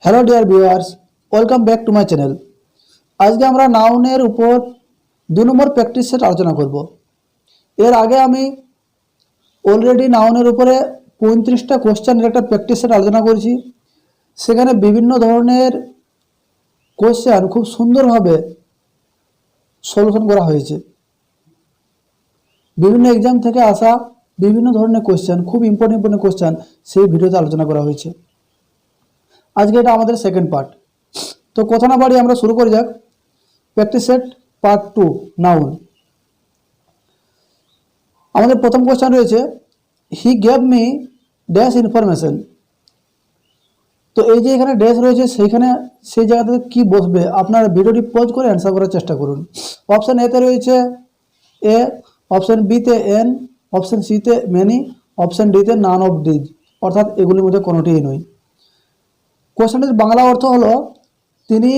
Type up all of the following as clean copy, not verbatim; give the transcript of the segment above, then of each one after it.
Hello dear viewers, welcome back to my channel. আজকে আমরা নাউনের উপর 2 নম্বর প্র্যাকটিস সেট আলোচনা করব। এর আগে আমি অলরেডি নাউনের উপরে 35টা কোশ্চেনের একটা প্র্যাকটিস সেট আলোচনা করেছি। সেখানে বিভিন্ন ধরনের কোশ্চেন খুব সুন্দরভাবে সলিউশন করা হয়েছে। বিভিন্ন এক্সাম থেকে আসা বিভিন্ন ধরনের কোশ্চেন, খুব ইম্পর্টেন্ট কোশ্চেন সেই ভিডিওতে আলোচনা করা হয়েছে। আজকে এটা আমাদের সেকেন্ড পার্ট। তো কথা না বাড়িয়ে আমরা শুরু করে যাক। Practice set part 2 noun. আমাদের প্রথম কোশ্চেন রয়েছে, he gave me dash information. তো এই যে এখানে ড্যাশ রয়েছে সেইখানে সেই জায়গাতে কি বসবে আপনারা ভিডিওটি পজ করে অ্যান্সার করার চেষ্টা করুন। অপশান এতে রয়েছে এ, অপশান বিতে এন, অপশান সিতে মেনি, অপশান ডিতে নান অফ ডিজ, অর্থাৎ এগুলির মধ্যে কোনোটিই নয়। কোশ্চেনটির বাংলা অর্থ হলো, তিনি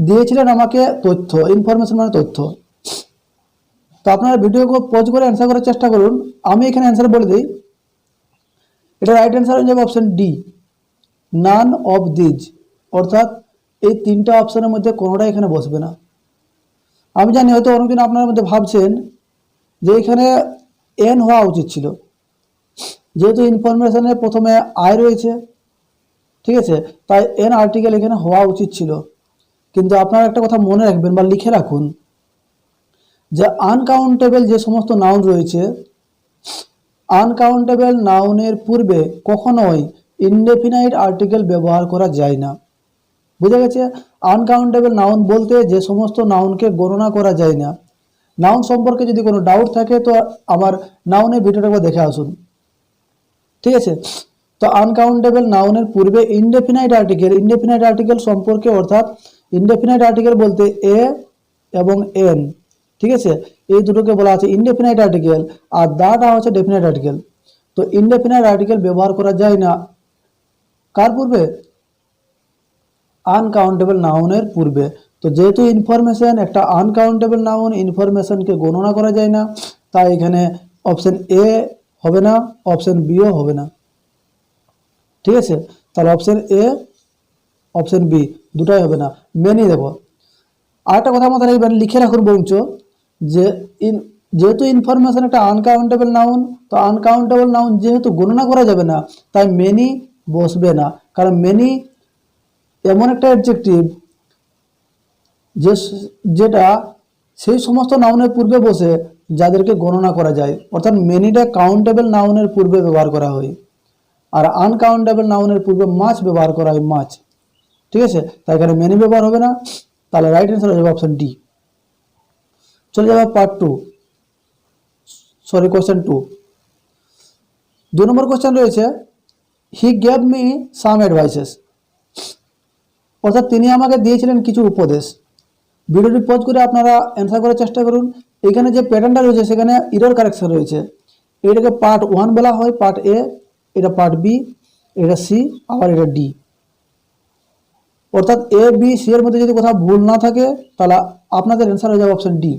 দিয়েছিলেন আমাকে তথ্য, ইনফরমেশন মানে তথ্য। তো আপনারা ভিডিওকে পজ করে অ্যান্সার করার চেষ্টা করুন। আমি এখানে অ্যান্সার বলে দিই। এটা রাইট অ্যান্সার হয়ে যাবে option D, none of these, অর্থাৎ এই তিনটা অপশানের মধ্যে কোনোটাই এখানে বসবে না। আমি জানি হয়তো অনেকদিন আপনার মধ্যে ভাবছেন যে এখানে এন হওয়া উচিত ছিল, যেহেতু ইনফরমেশনের প্রথমে আই রয়েছে, ঠিক আছে, তাই এন আর্টিকেল এখানে হওয়া উচিত ছিল। কিন্তু আপনারা একটা কথা মনে রাখবেন বা লিখে রাখুন যে আনকাউন্টেবল যে সমস্ত নাউন রয়েছে, আনকাউন্টেবল নাউনের পূর্বে কখনোই ইনডেফিনাইট আর্টিকেল ব্যবহার করা যায় না। বুঝা গেছে? আনকাউন্টেবল নাউন বলতে যে সমস্ত নাউনকে গণনা করা যায় না। নাউন সম্পর্কে যদি কোনো ডাউট থাকে তো আমার নাউনের ভিডিওটা দেখে আসুন, ঠিক আছে। তো আনকাউন্টেবল নাউনের পূর্বে ইনডেফিনাইট আর্টিকেল সম্পর্কে, অর্থাৎ ইনডেফিনাইট আর্টিকেল বলতে এ এবং এন, ঠিক আছে, এই দুটোকে বলা আছে ইনডেফিনাইট আর্টিকেল, আর দাটা হচ্ছে ডেফিনাইট আর্টিকেল। তো ইনডেফিনাইট আর্টিকেল ব্যবহার করা যায় না কার পূর্বে? আনকাউন্টেবল নাউনের পূর্বে। তো যেহেতু ইনফরমেশন একটা আনকাউন্টেবল নাউন, ইনফরমেশনকে গণনা করা যায় না, তাই এখানে অপশন এ হবে না, অপশন বিও হবে না, ঠিক আছে। তাহলে অপশন এ, অপশন বি দুটাই হবে না। মেনি দেখো, আরেকটা কথা মাথায় রাখবেন, লিখে রাখুন বরঞ্চ, যে যেহেতু ইনফরমেশন একটা আনকাউন্টেবল নাউন, তো আনকাউন্টেবল নাউন যেহেতু গণনা করা যাবে না, তাই মেনি বসবে না। কারণ মেনি এমন একটা অ্যাডজেক্টিভ যেটা সেই সমস্ত নাউনের পূর্বে বসে যাদেরকে গণনা করা যায়, অর্থাৎ মেনিটা কাউন্টেবল নাউনের পূর্বে ব্যবহার করা হয়, আর আনকাউন্টেবল নাউনের পূর্বে মাছ ব্যবহার করা হয়, মাছ, ঠিক আছে। তাই এখানে মেনি ব্যবহার হবে না। তাহলে রাইট অ্যান্সার হয়ে যাবে অপশন ডি। চলে যাবে পার্ট 2, সরি কোশ্চেন 2। 2 নম্বর কোশ্চেন রয়েছে, he gave me some advises, অর্থাৎ তিনি আমাকে দিয়েছিলেন কিছু উপদেশ। ভিডিওটি পজ করে আপনারা অ্যান্সার করার চেষ্টা করুন। এখানে যে প্যাটার্নটা রয়েছে সেখানে ইরর কারেকশন রয়েছে। এটাকে পার্ট 1 বলা হয়, পার্ট এ, এটা পার্ট বি, এটা সি, আবার এটা ডি। অর্থাৎ এ বি সি এর মধ্যে যদি কোথাও ভুল না থাকে তাহলে আপনাদের অ্যান্সার হয়ে যাবে অপশন ডি।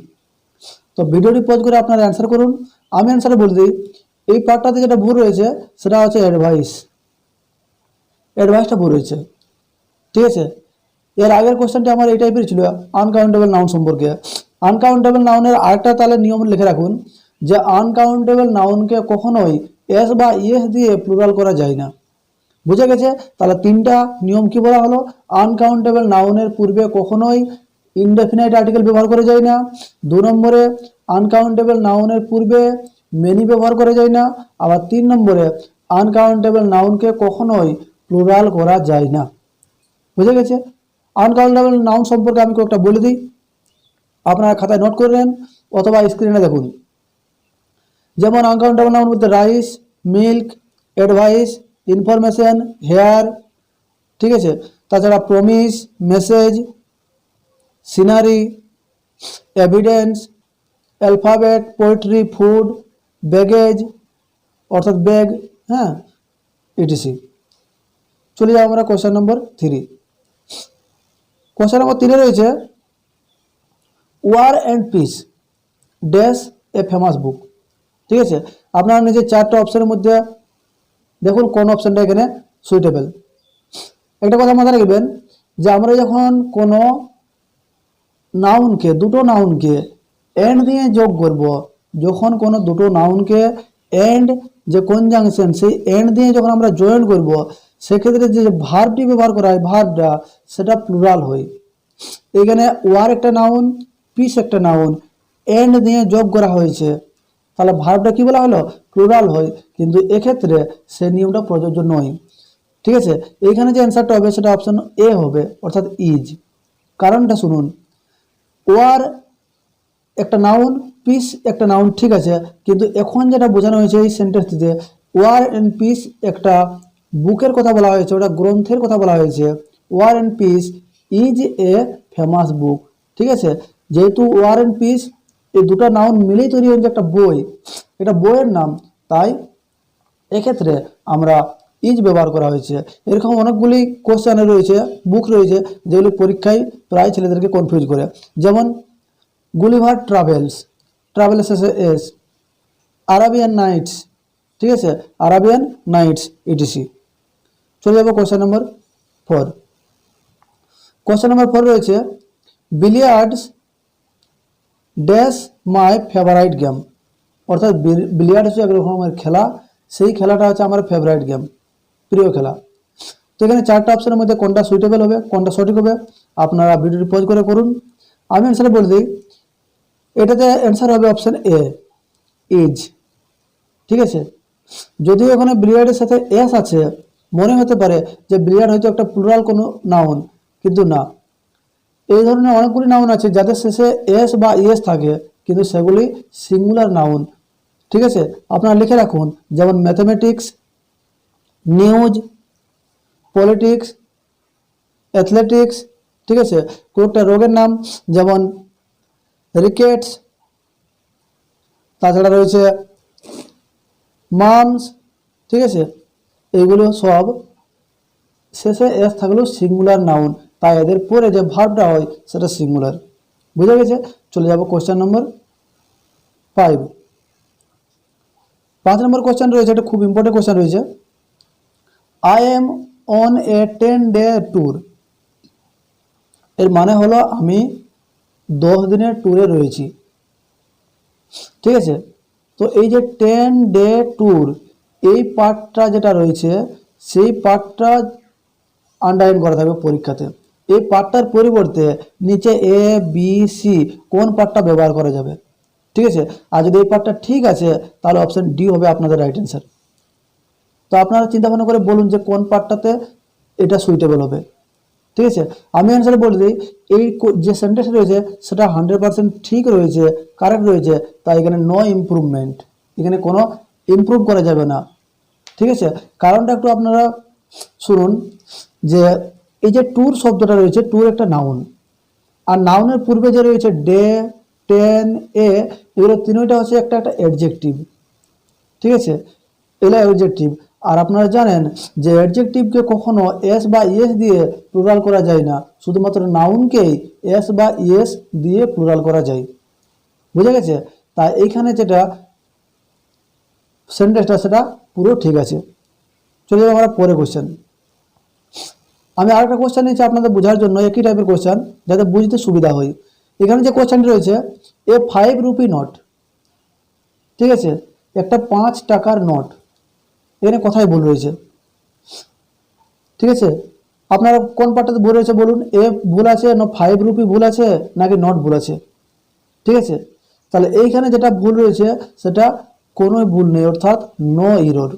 তো ভিডিওটি পজ করে আপনারা অ্যান্সার করুন। আমি অ্যান্সারে বলে দিই, এই পার্টটাতে যেটা ভুল রয়েছে সেটা হচ্ছে অ্যাডভাইসটা ভুল রয়েছে, ঠিক আছে। এর আগের কোশ্চেনটি আমার এই টাইপের ছিল, আনকাউন্টেবল নাউন সম্পর্কে। আনকাউন্টেবল নাউনের আরেকটা তাহলে নিয়ম লিখে রাখুন, যে আনকাউন্টেবল নাউনকে কখনোই এস বা ইএস দিয়ে প্লুরাল করা যায় না। বুঝে গেছে? তাহলে 3টা নিয়ম কি বলা হলো? আনকাউন্টেবল নাউনের পূর্বে কখনোই ইনডেফিনাইট আর্টিকেল ব্যবহার করা যায় না। 2 নম্বরে আনকাউন্টেবল নাউনের পূর্বে মেনি ব্যবহার করা যায় না। আবার 3 নম্বরে আনকাউন্টেবল নাউনকে কখনোই প্লুরাল করা যায় না। বুঝে গেছে? আনকাউন্টেবল নাউন সম্পর্কে আমি কয়েকটা বলে দিই, আপনারা খাতায় নোট করে নেন অথবা স্ক্রিনে দেখুন। যেমন আনকাউন্টেবল নাউন মধ্যে rice, milk, advice, information, hair, ঠিক আছে। তাছাড়া promise, message, scenery, evidence, alphabet, poetry, food, baggage অর্থাৎ ব্যাগ, হ্যাঁ, ইটিসি। চলে যাও আমরা কোশ্চেন নম্বর 3। কোশ্চেন নম্বর 3 রয়েছে, war and peace dash a famous book, ঠিক আছে। আপনারা নিজে 4টা অপশনের মধ্যে দেখুন কোন অপশনটা এখানে সুইটেবল। একটা কথা মাথায় রাখবেন যে আমরা যখন কোনো নাউনকে, দুটো নাউনকে এন্ড দিয়ে যোগ করব, যখন কোনো দুটো নাউনকে এন্ড যে কনজাংশন, সেই এন্ড দিয়ে যখন আমরা জয়েন করব, সেক্ষেত্রে যে ভার্বটি ব্যবহার করা হয়, ভার্বটা সেটা প্লুরাল হয়। এখানে ওয়ার একটা নাউন, পিস একটা নাউন, এন্ড দিয়ে যোগ করা হয়েছে, তাহলে ভার্বটা কি বলা হলো? প্লুরাল হয়। কিন্তু এক্ষেত্রে সেই নিয়মটা প্রযোজ্য নয়। ঠিক আছে, এইখানে যে অ্যান্সারটা হবে সেটা অপশন এ হবে, অর্থাৎ ইজ। কারণটা শুনুন, ওয়ার একটা নাউন, পিস একটা নাউন, ঠিক আছে, কিন্তু এখন যেটা বোঝানো হয়েছে এই সেন্টেন্সটিতে, ওয়ার অ্যান্ড পিস একটা বুকের কথা বলা হয়েছে, ওটা গ্রন্থের কথা বলা হয়েছে। War and peace is a famous book. ঠিক আছে, যেহেতু ওয়ার অ্যান্ড পিস এই দুটো নাউন মিলেই তৈরি হয়েছে একটা বই, এটা বইয়ের নাম, তাই এক্ষেত্রে আমরা ইজ ব্যবহার করা হয়েছে। এরকম অনেকগুলি কোশ্চেন রয়েছে, বুক রয়েছে, যেগুলি পরীক্ষায় প্রায় ছেলেদেরকে কনফিউজ করে। যেমন গুলিভার ট্রাভেলস, ট্রাভেল শেষে এস, আরাবিয়ান নাইটস, ঠিক আছে, আরাবিয়ান নাইটস ইটিসি। চলে যাবো কোশ্চেন নম্বর 4। কোশ্চেন নম্বর 4 রয়েছে billiards dash my favourite game, অর্থাৎ বিলিয়ার্ড হচ্ছে এক রকমের খেলা, সেই খেলাটা হচ্ছে আমার ফেভারাইট গেম, প্রিয় খেলা। তো এখানে চারটা অপশনের মধ্যে কোনটা সুইটেবল হবে, কোনটা সঠিক হবে, আপনারা ভিডিওটি পজ করে করুন। আমি অ্যান্সার বলে দিই, এটাতে অ্যান্সার হবে অপশন এ, ইজ। ঠিক আছে, যদিও এখানে বিলিয়ার্ডের সাথে এস আছে, মনে হতে পারে যে বিলিয়ার্ড হয়তো একটা প্লুরাল কোনো নাউন, কিন্তু না। এই ধরনের অনেকগুলি নাউন আছে যাদের শেষে এস বা ইএস থাকে, কিন্তু সেগুলি সিঙ্গুলার নাউন। ঠিক আছে, আপনারা লিখে রাখুন, যেমন ম্যাথমেটিক্স, নিউজ, পলিটিক্স, অ্যাথলেটিক্স। ঠিক আছে, কয়েকটা রোগের নাম যেমন রিকেটস, তাছাড়া রয়েছে মামস। ঠিক আছে, এইগুলো সব শেষে এস থাকলেও সিঙ্গুলার নাউন, তাই এদের পরে যে ভার্বটা হয় সেটা সিঙ্গুলার। বুঝা গেছে? চলে যাব কোশ্চেন নম্বর 5। 5 নম্বর কোশ্চেন রয়েছে, এটা খুব ইম্পর্টেন্ট কোশ্চেন রয়েছে। I am on a 10-day tour. এর মানে হলো আমি 10 দিনের ট্যুরে রয়েছি। ঠিক আছে, তো এই যে 10-day ট্যুর, এই পার্টটা যেটা রয়েছে, সেই পার্টটা আন্ডারলাইন করা থাকবে পরীক্ষাতে। এই পার্টটার পরিবর্তে নিচে এ বি সি কোন পার্টটা ব্যবহার করা যাবে। ঠিক আছে, আর যদি এই পার্টটা ঠিক আছে তাহলে অপশন ডি হবে আপনাদের রাইট অ্যান্সার। তো আপনারা চিন্তা ভাবনা করে বলুন যে কোন পার্টটাতে এটা সুইটেবল হবে। ঠিক আছে, আমি অ্যান্সার বলে দিই, এই যে সেন্টেন্স রয়েছে সেটা 100% ঠিক রয়েছে, কারেক্ট রয়েছে, তাই এখানে নো ইমপ্রুভমেন্ট, এখানে কোনো ইমপ্রুভ করা যাবে না। ঠিক আছে, কারণটা একটু আপনারা শুনুন, যে এই যে ট্যুর শব্দটা রয়েছে, ট্যুর একটা নাউন, আর নাউনের পূর্বে যে রয়েছে ডে, 10, এ, এগুলো তিনটা হচ্ছে একটা একটা অ্যাডজেক্টিভ। ঠিক আছে, এগুলো অ্যাডজেক্টিভ। আর আপনারা জানেন যে অ্যাডজেক্টিভকে কখনো এস বা ইএস দিয়ে প্লুরাল করা যায় না, শুধুমাত্র নাউনকেই এস বা ইএস দিয়ে প্লুরাল করা যায়। বুঝা গেছে? তাই এইখানে যেটা সেন্টেন্সটা সেটা পুরো ঠিক আছে। চলে যাবো আমরা পরে কোশ্চেন। আমি আরেকটা কোশ্চেন নিয়েছি আপনাদের বোঝার জন্য, একই টাইপের কোশ্চেন, যাতে বুঝতে সুবিধা হয়। এখানে যে কোশ্চেনটি রয়েছে, এ 5 রুপি নোট। ঠিক আছে, একটা 5 টাকার নোট, এখানে কথাই ভুল রয়েছে। ঠিক আছে, আপনারা কোন পার্টটাতে ভুল রয়েছে বলুন, এ ভুল আছে না 5 রুপি ভুল আছে নাকি নট ভুল আছে? ঠিক আছে, তাহলে এইখানে যেটা ভুল রয়েছে সেটা কোনো ভুল নেই, অর্থাৎ নো ইরর।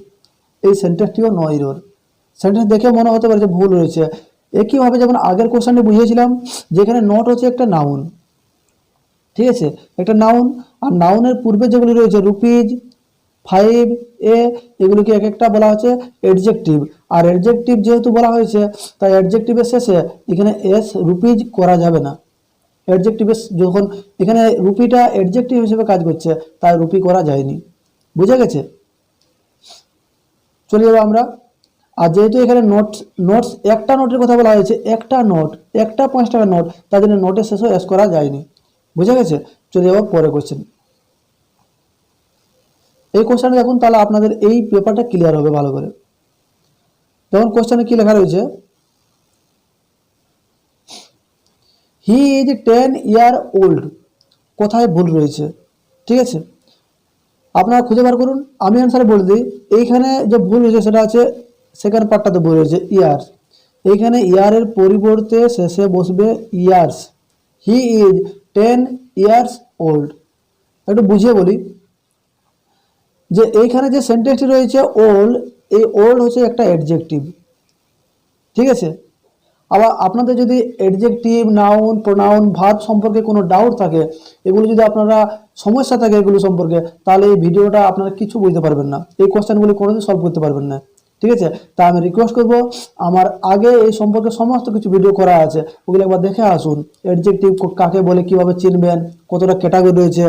এই সেন্টেন্সটিও নো ইরর। সেন্টেন্স দেখে মনে হতে পারে যে ভুল রয়েছে। একইভাবে যেমন আগের কোশ্চেনে বুঝিয়েছিলাম, যেখানে নট হচ্ছে একটা নাউন। ঠিক আছে, একটা নাউন, আর নাউনের পূর্বে যেগুলি রয়েছে রুপিজ, 5, এ, এগুলিকে এক একটা বলা হচ্ছে অ্যাডজেক্টিভ। আর অ্যাডজেক্টিভ যেহেতু বলা হয়েছে, তাই অ্যাডজেক্টিভের শেষে এখানে এস রুপিজ করা যাবে না। অ্যাডজেক্টিভের যখন এখানে রুপিটা অ্যাডজেক্টিভ হিসেবে কাজ করছে, তাই রুপি করা যায়নি। বুঝা গেছে? চলে যাবো আমরা। আর যেহেতু এখানে নোটস একটা নোটের কথা বলা হয়েছে, একটা নোট, একটা 5 টাকার নোট, তার জন্য নোটের শেষেও এস করা যায়নি। বুঝা গেছে? চলে যাবো পরে কোশ্চেন। এই কোশ্চেনটা দেখুন, তাহলে আপনাদের এই পেপারটা ক্লিয়ার হবে ভালো করে। যেমন কোশ্চেনে কি লেখা রয়েছে, হি ইজ 10 year old, কোথায় ভুল রয়েছে? ঠিক আছে, আপনারা খুঁজে বার করুন। আমি অ্যান্সার বলে দিই। এইখানে যে ভুল হয়েছে সেটা হচ্ছে সেকেন্ড পার্টটাতে ভুল হয়েছে, ইয়ার্স। এইখানে ইয়ারের পরিবর্তে শেষে বসবে years. He is 10 years old। একটু বুঝিয়ে বলি যে এইখানে যে সেন্টেন্সটি রয়েছে ওল্ড, এই ওল্ড হচ্ছে একটা অ্যাডজেক্টিভ। ঠিক আছে, আবার আপনাদের যদি অ্যাডজেক্টিভ, নাউন, প্রোনাউন, ভার্ব সম্পর্কে কোনো ডাউট থাকে, এগুলো যদি আপনারা সমস্যা থাকে এগুলো সম্পর্কে, তাহলে এই ভিডিওটা আপনারা কিছু বুঝতে পারবেন না, এই কোশ্চেনগুলি কোনোদিন সলভ করতে পারবেন না। ঠিক আছে, তা আমি রিকোয়েস্ট করব, আমার আগে এই সম্পর্কে সমস্ত কিছু ভিডিও করা আছে, ওগুলো একবার দেখে আসুন। অ্যাডজেক্টিভ কাকে বলে, কিভাবে চিনবেন, কতটা ক্যাটাগরি রয়েছে,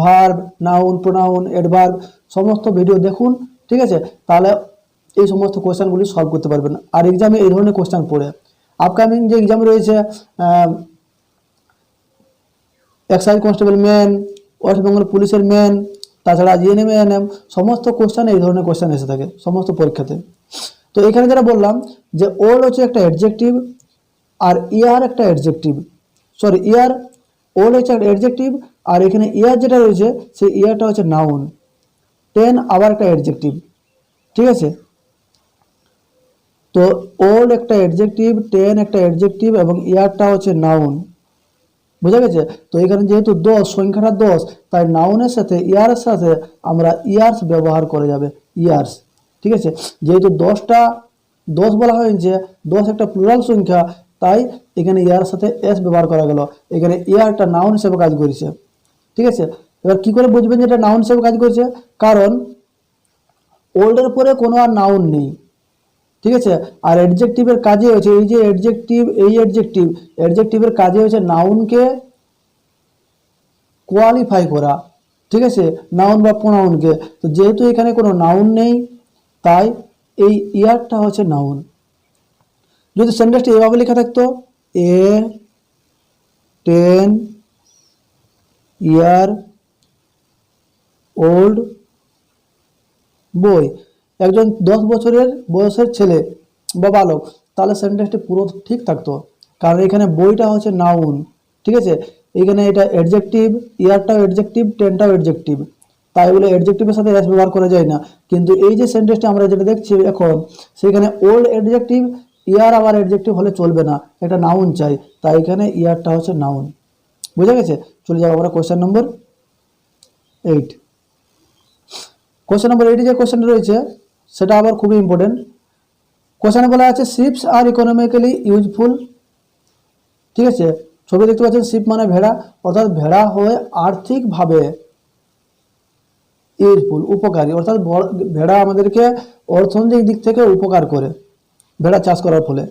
ভার্ব, নাউন, প্রোনাউন, অ্যাডভার্ব, সমস্ত ভিডিও দেখুন। ঠিক আছে, তাহলে এই সমস্ত কোশ্চেনগুলি সলভ করতে পারবেন। আর এক্সামে এই ধরনের কোশ্চেন পড়ে, আপকামিং যে এক্সাম রয়েছে excise constable main, west Bengal পুলিশের মেন, তাছাড়া জিএনএম এএনএম, সমস্ত কোশ্চেন এই ধরনের কোশ্চেন এসে থাকে সমস্ত পরীক্ষাতে। তো এখানে যেটা বললাম যে ওল্ড হচ্ছে একটা অ্যাডজেক্টিভ, আর ইয়ার একটা অ্যাডজেক্টিভ, সরি ইয়ার, ওল্ড হচ্ছে একটা অ্যাডজেক্টিভ, আর এখানে ইয়ার যেটা রয়েছে সেই ইয়ারটা হচ্ছে নাউন, 10 আবার একটা অ্যাডজেক্টিভ। ঠিক আছে, তো ওল্ড একটা অ্যাডজেক্টিভ, 10 একটা অ্যাডজেক্টিভ এবং ইয়ারটা হচ্ছে নাউন। বুঝা গেছে? তো এখানে যেহেতু 10 সংখ্যাটা 10, তাই নাউনের সাথে ইয়ারের সাথে আমরা ইয়ার্স ব্যবহার করে যাবে, ইয়ার্স। ঠিক আছে, যেহেতু 10 বলা হয়েছে, 10 একটা প্লুরাল সংখ্যা, তাই এখানে ইয়ারের সাথে এস ব্যবহার করা গেল। এখানে ইয়ারটা নাউন হিসেবে কাজ করেছে। ঠিক আছে, এবার কি করে বুঝবেন যে এটা নাউন হিসেবে কাজ করেছে? কারণ ওল্ডের পরে কোনো আর নাউন নেই। ঠিক আছে, আর অ্যাডজেক্টিভের কাজে হয়েছে এই যে অ্যাডজেক্টিভ, এই অ্যাডজেক্টিভের কাজে হয়েছে নাউনকে কোয়ালিফাই করা। ঠিক আছে, নাউন বা প্রোনাউনকে। তো যেহেতু এখানে কোনো নাউন নেই, তাই এই ইয়ারটা হচ্ছে নাউন। যদি সেন্টেন্সটি এভাবে লেখা থাকতো, এ 10 year old boy, একজন 10 বছরের বয়সের ছেলে বা বালক, তাহলে সেন্টেন্সটি পুরো ঠিক থাকতো। কারণ এখানে বইটা হচ্ছে নাউন। ঠিক আছে, এখানে এটা অ্যাডজেক্টিভ, ইয়ারটাও অ্যাডজেক্টিভ, 10টাও অ্যাডজেক্টিভ, তাই বলে অ্যাডজেক্টিভের সাথে এস ব্যবহার করা যায় না। কিন্তু এই যে সেন্টেন্সটি আমরা যেটা দেখছি এখন, সেখানে ওল্ড অ্যাডজেক্টিভ, ইয়ার আবার অ্যাডজেক্টিভ হলে চলবে না, একটা নাউন চাই, তাই এখানে ইয়ারটা হচ্ছে নাউন। বুঝা গেছে? চলে যাবো আমরা কোশ্চেন নম্বর 8। কোশ্চেন নম্বর 8 যে কোশ্চেনটা রয়েছে সেটা আবার খুবই ইম্পর্টেন্ট। কোশ্চেনে বলা আছে শিপস আর ইকোনমিক্যালি ইউজফুল। ঠিক আছে, ছবি দেখতে পাচ্ছেন, শিপ মানে ভেড়া, অর্থাৎ ভেড়া হয় আর্থিকভাবে ইউজফুল, উপকারী, অর্থাৎ ভেড়া আমাদেরকে অর্থনৈতিক দিক থেকে উপকার করে ভেড়া চাষ করার ফলে।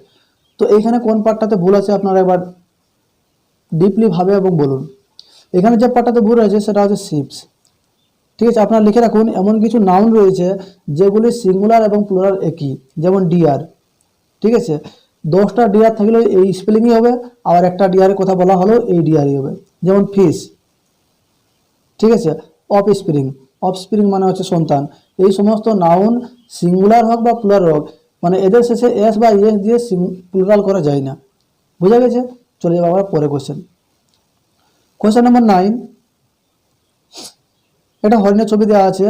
তো এইখানে কোন পার্টটাতে ভুল আছে আপনারা একবার ডিপলি ভাবে এবং বলুন। এখানে যে পার্টটাতে ভুল আছে সেটা হচ্ছে শিপস। ঠিক আছে, আপনারা লিখে রাখুন, এমন কিছু নাউন রয়েছে যেগুলি সিঙ্গুলার এবং প্লুরাল একই, যেমন ডিয়ার। ঠিক আছে, 10টা ডিয়ার থাকলেও এই স্পেলিংই হবে, আবার একটা ডিয়ারের কথা বলা হলেও এই ডিয়ারই হবে, যেমন ফিশ। ঠিক আছে, অফস্প্রিং মানে হচ্ছে সন্তান। এই সমস্ত নাউন সিঙ্গুলার হোক বা প্লুরাল হোক, মানে এদের শেষে এস বা ইএস দিয়ে প্লুরাল করা যায় না। বুঝা গেছে? চলে যাবো আমরা পরে কোশ্চেন। কোশ্চেন নম্বর 9, এটা হরিণের ছবি দেওয়া আছে,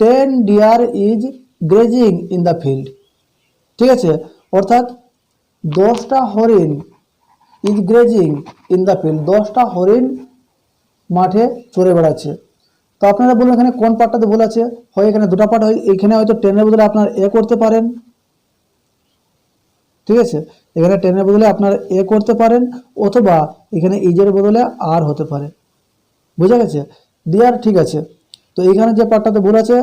10 deer is grazing in the field. ঠিক আছে, অর্থাৎ 10টা হরিণ is grazing in the field, 10টা হরিণ মাঠে চড়ে বেড়াচ্ছে। তো আপনারা বলুন এখানে কোন পার্টটাতে ভুল আছে? হয় এখানে দুটো পার্ট হয়, এখানে হয়তো 10-এর বদলে আপনার এ করতে পারেন। ঠিক আছে, এখানে 10-এর বদলে আপনার এ করতে পারেন, অথবা এখানে ইজের বদলে আর হতে পারে। বুঝা গেছে? ডিয়ার ঠিক আছে। তো এইখানে যে পার্টটাতে ভুল আছে,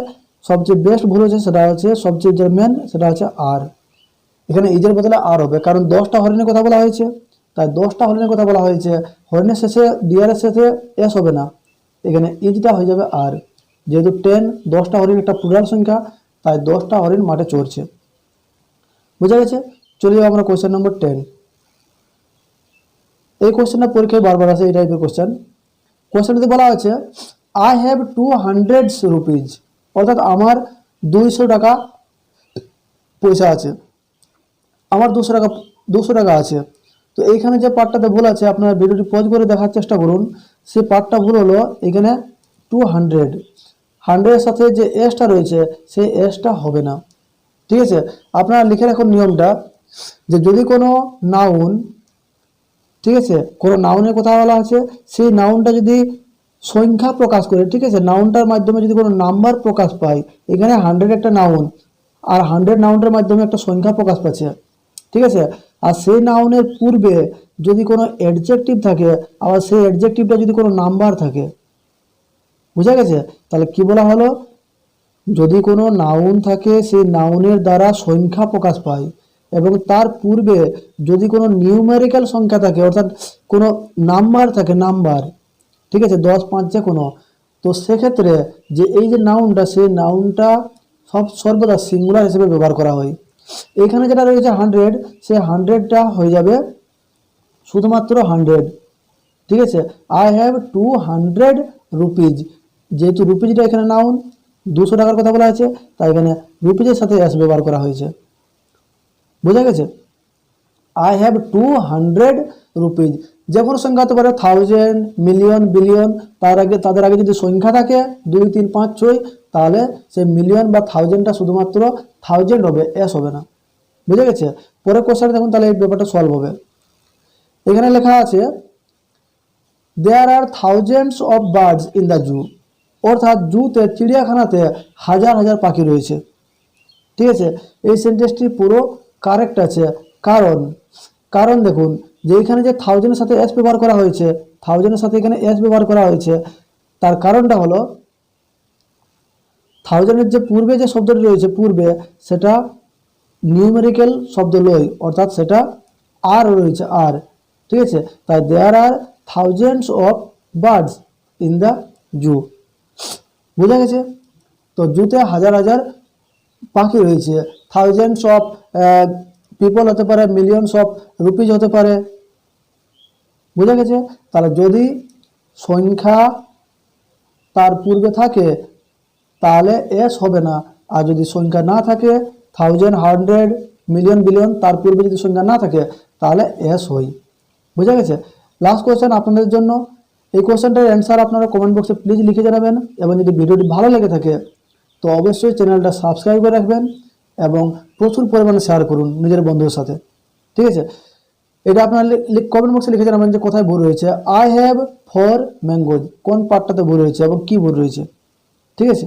সবচেয়ে বেস্ট ভুল হচ্ছে সেটা হচ্ছে, সবচেয়ে যে মেন সেটা হচ্ছে আর। এখানে ইজের বদলে আর হবে, কারণ 10টা হরিণের কথা বলা হয়েছে, তাই 10টা হরিণের কথা বলা হয়েছে, হরিণের শেষে ডিয়ারের শেষে এস হবে না, এখানে ইজটা হয়ে যাবে আর। যেহেতু 10টা হরিণ একটা প্লুরাল সংখ্যা, তাই 10টা হরিণ মাঠে চড়ছে। বুঝা গেছে? চলে যাবো আমরা কোয়েশ্চেন নম্বর 10। এই কোয়েশ্চেনটা পরীক্ষায় বারবার আসে, এই টাইপের কোয়েশ্চেন। কোয়েশ্চেনটিতে বলা হয়েছে, আই হ্যাভ 200 রুপিজ, অর্থাৎ আমার 200 টাকা পয়সা আছে, আমার 200 টাকা আছে। তো এইখানে যে পার্টটাতে ভুল আছে আপনারা ভিডিওটি পজ করে দেখার চেষ্টা করুন। সে পার্টটা ভুল হলো এখানে 200, 100-এর সাথে যে এসটা রয়েছে সেই এসটা হবে না। ঠিক আছে, আপনারা লিখে রাখুন নিয়মটা, যে যদি কোনো নাউন, ঠিক আছে, কোনো নাউনের কথা বলা আছে, সেই নাউনটা যদি সংখ্যা প্রকাশ করে, ঠিক আছে, নাউনটার মাধ্যমে যদি কোনো নাম্বার প্রকাশ পায়, এখানে 100 একটা নাউন আর 100 নাউনের মাধ্যমে একটা সংখ্যা প্রকাশ পাচ্ছে, ঠিক আছে, আর সেই নাউনের পূর্বে যদি কোনো অ্যাডজেক্টিভ থাকে, আবার সেই অ্যাডজেক্টিভটা যদি কোনো নাম্বার থাকে, বুঝা গেছে? তাহলে কি বলা হলো, যদি কোনো নাউন থাকে সেই নাউনের দ্বারা সংখ্যা প্রকাশ পায় এবং তার পূর্বে যদি কোনো নিউমেরিক্যাল সংখ্যা থাকে, অর্থাৎ কোনো নাম্বার থাকে, নাম্বার, ঠিক আছে, 10, 5 যে কোনো, তো সেক্ষেত্রে যে এই যে নাউনটা, সেই নাউনটা সর্বদা সিঙ্গুলার হিসেবে ব্যবহার করা হয়। এখানে যেটা রয়েছে 100, সেই 100টা হয়ে যাবে শুধুমাত্র 100, ঠিক আছে। আই হ্যাভ 200 রুপিজ, যেহেতু রুপিজটা এখানে নাউন, 200 টাকার কথা বলা আছে, তাই এখানে রুপিজের সাথে এস ব্যবহার করা হয়েছে, বোঝা গেছে? আই হ্যাভ 200 রুপিজ, যে কোনো সংখ্যা হতে পারে, 1000, মিলিয়ন, বিলিয়ন, তাদের আগে যদি সংখ্যা থাকে 2, 3, 5, 6, তাহলে সেই মিলিয়ন বা 1000টা শুধুমাত্র 1000 হবে, এস হবে না, বুঝে গেছে? পরের কোশ্চেন দেখুন, তাহলে এই ব্যাপারটা সলভ হবে। এখানে লেখা আছে there are thousands of birds in the zoo, অর্থাৎ জুতে, চিড়িয়াখানাতে হাজার হাজার পাখি রয়েছে, ঠিক আছে। এই সেন্টেন্সটি পুরো কারেক্ট আছে, কারণ দেখুন যে এখানে যে থাউজেন্ডের সাথে এস ব্যবহার করা হয়েছে, থাউজেন্ডের সাথে এখানে এস ব্যবহার করা হয়েছে, তার কারণটা হলো থাউজেন্ডের যে পূর্বে যে শব্দটি রয়েছে, পূর্বে, সেটা নিউমেরিক্যাল শব্দ লয়, অর্থাৎ সেটা আর রয়েছে, আর, ঠিক আছে। তাই there are thousands of birds in the zoo, বোঝা গেছে? তো জুতে হাজার হাজার পাখি রয়েছে, থাউজেন্ডস অফ পিপল হতে পারে, মিলিয়নস অফ রুপিজ হতে পারে, বোঝা গেছে? তাহলে যদি সংখ্যা তার পূর্বে থাকে তাহলে এস হবে না, আর যদি সংখ্যা না থাকে, 1000, 100, মিলিয়ন, বিলিয়ন, তার পূর্বে যদি সংখ্যা না থাকে তাহলে এস হয়, বোঝা গেছে? লাস্ট কোয়েশ্চেন আপনাদের জন্য, এই কোয়েশ্চেনটার অ্যান্সার আপনারা কমেন্ট বক্সে প্লিজ লিখে জানাবেন, এবং যদি ভিডিওটি ভালো লেগে থাকে তো অবশ্যই চ্যানেলটা সাবস্ক্রাইব করে রাখবেন এবং প্রচুর পরিমাণে শেয়ার করুন নিজের বন্ধুদের সাথে, ঠিক আছে। এটা আপনারা কমেন্ট বক্সে লিখে জানাবেন যে কোথায় ভুল রয়েছে। আই হ্যাভ 4 ম্যাঙ্গোজ, কোন পার্টটাতে ভুল রয়েছে এবং কি ভুল রয়েছে, ঠিক আছে।